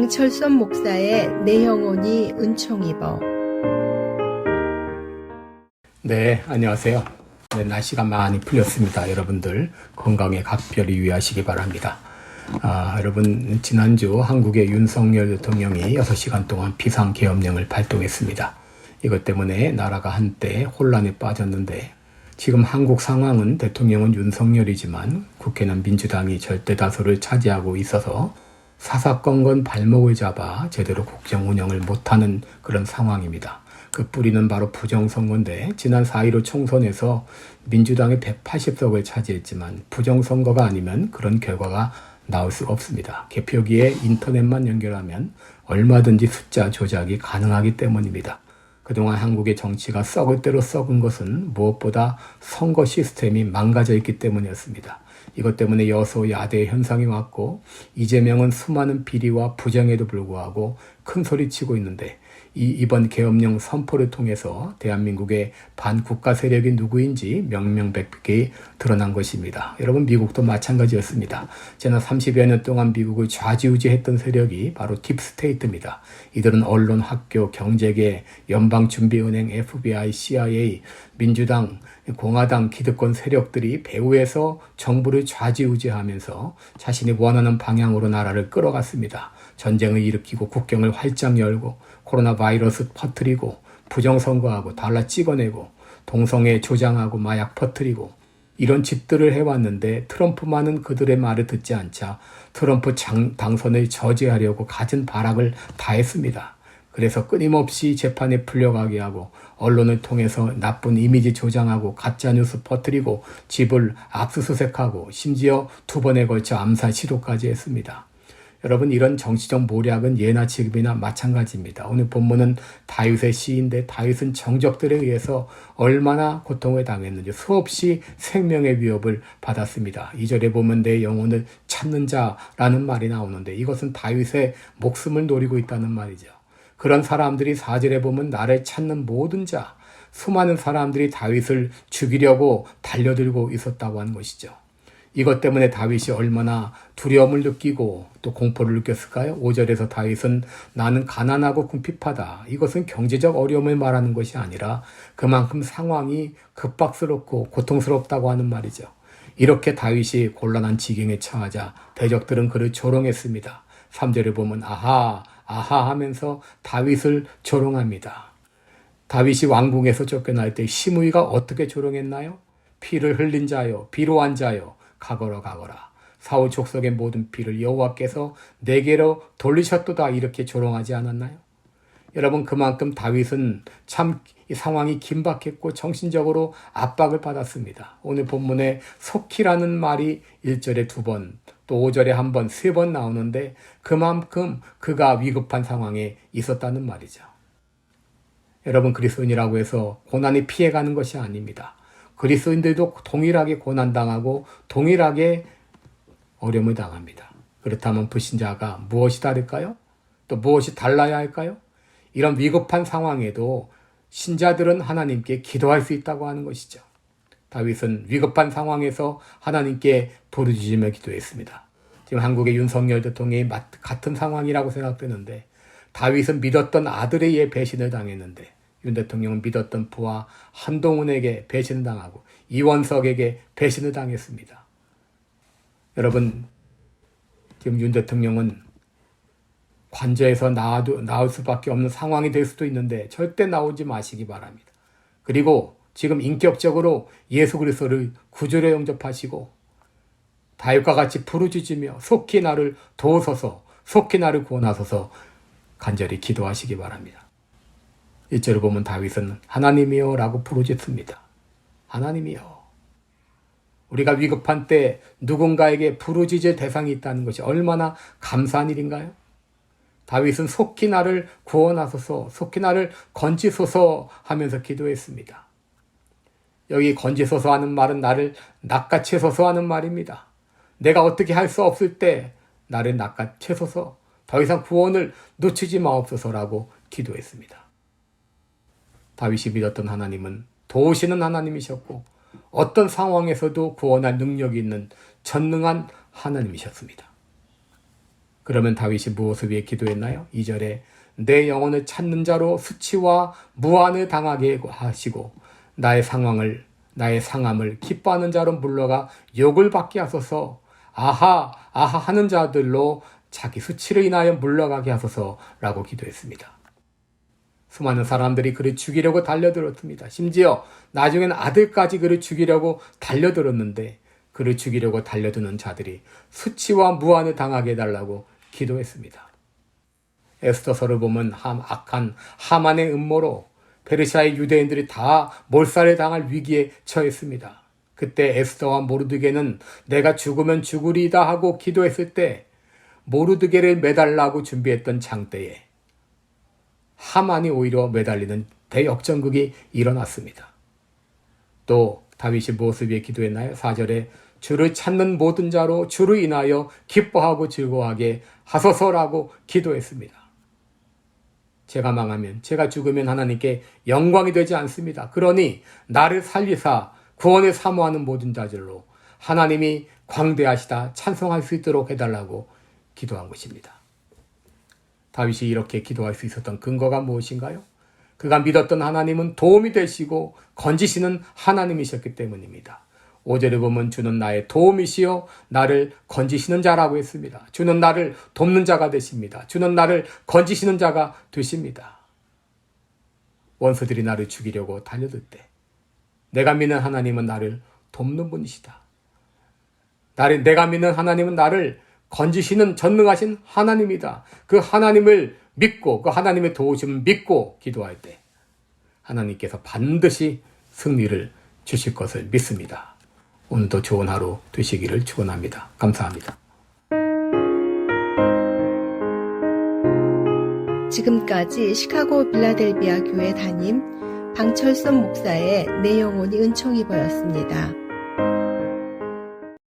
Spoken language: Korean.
양철선 목사의 내 영혼이 은총 입어. 네, 안녕하세요. 네, 날씨가 많이 풀렸습니다. 여러분들 건강에 각별히 유의하시기 바랍니다. 여러분, 지난주 한국의 윤석열 대통령이 6시간 동안 비상계엄령을 발동했습니다. 이것 때문에 나라가 한때 혼란에 빠졌는데, 지금 한국 상황은 대통령은 윤석열이지만 국회는 민주당이 절대다수를 차지하고 있어서 사사건건 발목을 잡아 제대로 국정 운영을 못하는 그런 상황입니다. 그 뿌리는 바로 부정선거인데, 지난 4.15 총선에서 민주당이 180석을 차지했지만 부정선거가 아니면 그런 결과가 나올 수 없습니다. 개표기에 인터넷만 연결하면 얼마든지 숫자 조작이 가능하기 때문입니다. 그동안 한국의 정치가 썩을 대로 썩은 것은 무엇보다 선거 시스템이 망가져 있기 때문이었습니다. 이것 때문에 여소야대 현상이 왔고, 이재명은 수많은 비리와 부정에도 불구하고 큰 소리치고 있는데, 이번 계엄령 선포를 통해서 대한민국의 반국가 세력이 누구인지 명명백백히 드러난 것입니다. 여러분, 미국도 마찬가지였습니다. 지난 30여 년 동안 미국을 좌지우지했던 세력이 바로 딥스테이트입니다. 이들은 언론, 학교, 경제계, 연방준비은행, FBI, CIA, 민주당, 공화당, 기득권 세력들이 배후에서 정부를 좌지우지하면서 자신이 원하는 방향으로 나라를 끌어갔습니다. 전쟁을 일으키고 국경을 활짝 열고 코로나 바이러스 퍼뜨리고 부정선거하고 달러 찍어내고 동성애 조장하고 마약 퍼뜨리고 이런 짓들을 해왔는데, 트럼프만은 그들의 말을 듣지 않자 트럼프 당선을 저지하려고 갖은 발악을 다 했습니다. 그래서 끊임없이 재판에 풀려가게 하고 언론을 통해서 나쁜 이미지 조장하고 가짜뉴스 퍼뜨리고 집을 압수수색하고 심지어 2번에 걸쳐 암살 시도까지 했습니다. 여러분, 이런 정치적 모략은 예나 지금이나 마찬가지입니다. 오늘 본문은 다윗의 시인데, 다윗은 정적들에 의해서 얼마나 고통을 당했는지 수없이 생명의 위협을 받았습니다. 2절에 보면 내 영혼을 찾는 자라는 말이 나오는데, 이것은 다윗의 목숨을 노리고 있다는 말이죠. 그런 사람들이 4절에 보면 나를 찾는 모든 자, 수많은 사람들이 다윗을 죽이려고 달려들고 있었다고 하는 것이죠. 이것 때문에 다윗이 얼마나 두려움을 느끼고 또 공포를 느꼈을까요? 5절에서 다윗은 나는 가난하고 궁핍하다. 이것은 경제적 어려움을 말하는 것이 아니라 그만큼 상황이 급박스럽고 고통스럽다고 하는 말이죠. 이렇게 다윗이 곤란한 지경에 처하자 대적들은 그를 조롱했습니다. 3절에 보면 아하 하면서 다윗을 조롱합니다. 다윗이 왕궁에서 쫓겨날 때 시므이가 어떻게 조롱했나요? 피를 흘린 자요, 비로한 자요, 가거라. 사울 족속의 모든 피를 여호와께서 내게로 돌리셨도다, 이렇게 조롱하지 않았나요? 여러분, 그만큼 다윗은 참 상황이 긴박했고 정신적으로 압박을 받았습니다. 오늘 본문에 속히라는 말이 1절에 2번, 또 5절에 1번, 3번 나오는데, 그만큼 그가 위급한 상황에 있었다는 말이죠. 여러분, 그리스도인이라고 해서 고난이 피해가는 것이 아닙니다. 그리스도인들도 동일하게 고난당하고 동일하게 어려움을 당합니다. 그렇다면 불신자가 무엇이 다를까요? 또 무엇이 달라야 할까요? 이런 위급한 상황에도 신자들은 하나님께 기도할 수 있다고 하는 것이죠. 다윗은 위급한 상황에서 하나님께 부르짖으며 기도했습니다. 지금 한국의 윤석열 대통령이 같은 상황이라고 생각되는데, 다윗은 믿었던 아들에 의해 배신을 당했는데, 윤 대통령은 믿었던 부하 한동훈에게 배신을 당하고 이원석에게 배신을 당했습니다. 여러분, 지금 윤 대통령은 관저에서 나올 수밖에 없는 상황이 될 수도 있는데 절대 나오지 마시기 바랍니다. 그리고 지금 인격적으로 예수 그리스도를 구주로 영접하시고 다윗과 같이 부르짖으며 속히 나를 도우소서, 속히 나를 구원하소서 간절히 기도하시기 바랍니다. 1절을 보면 다윗은 하나님이여 라고 부르짖습니다. 하나님이여. 우리가 위급한 때 누군가에게 부르짖을 대상이 있다는 것이 얼마나 감사한 일인가요? 다윗은 속히 나를 구원하소서, 속히 나를 건지소서 하면서 기도했습니다. 여기 건지소서 하는 말은 나를 낚아채소서 하는 말입니다. 내가 어떻게 할 수 없을 때 나를 낚아채소서, 더 이상 구원을 놓치지 마옵소서라고 기도했습니다. 다윗이 믿었던 하나님은 도우시는 하나님이셨고 어떤 상황에서도 구원할 능력이 있는 전능한 하나님이셨습니다. 그러면 다윗이 무엇을 위해 기도했나요? 2절에 내 영혼을 찾는 자로 수치와 무한을 당하게 하시고 나의 상함을 기뻐하는 자로 물러가 욕을 받게 하소서. 아하 하는 자들로 자기 수치로 인하여 물러가게 하소서라고 기도했습니다. 수많은 사람들이 그를 죽이려고 달려들었습니다. 심지어 나중엔 아들까지 그를 죽이려고 달려들었는데 그를 죽이려고 달려드는 자들이 수치와 무한을 당하게 해달라고 기도했습니다. 에스더서를 보면 악한 하만의 음모로 페르시아의 유대인들이 다 몰살을 당할 위기에 처했습니다. 그때 에스더와 모르드게는 내가 죽으면 죽으리다 하고 기도했을 때 모르드게를 매달라고 준비했던 장대에 하만이 오히려 매달리는 대역전극이 일어났습니다. 또 다윗이 무엇을 위해 기도했나요? 4절에 주를 찾는 모든 자로 주를 인하여 기뻐하고 즐거워하게 하소서라고 기도했습니다. 제가 망하면, 제가 죽으면 하나님께 영광이 되지 않습니다. 그러니 나를 살리사 구원을 사모하는 모든 자들로 하나님이 광대하시다 찬송할 수 있도록 해달라고 기도한 것입니다. 다윗이 이렇게 기도할 수 있었던 근거가 무엇인가요? 그가 믿었던 하나님은 도움이 되시고 건지시는 하나님이셨기 때문입니다. 5절에 보면 주는 나의 도움이시요 나를 건지시는 자라고 했습니다. 주는 나를 돕는 자가 되십니다. 주는 나를 건지시는 자가 되십니다. 원수들이 나를 죽이려고 달려들 때 내가 믿는 하나님은 나를 돕는 분이시다. 내가 믿는 하나님은 나를 건지시는 전능하신 하나님이다. 그 하나님을 믿고 그 하나님의 도우심을 믿고 기도할 때 하나님께서 반드시 승리를 주실 것을 믿습니다. 오늘도 좋은 하루 되시기를 축원합니다. 감사합니다. 지금까지 시카고 빌라델비아 교회 담임 방철선 목사의 내 영혼이 은총이 보였습니다.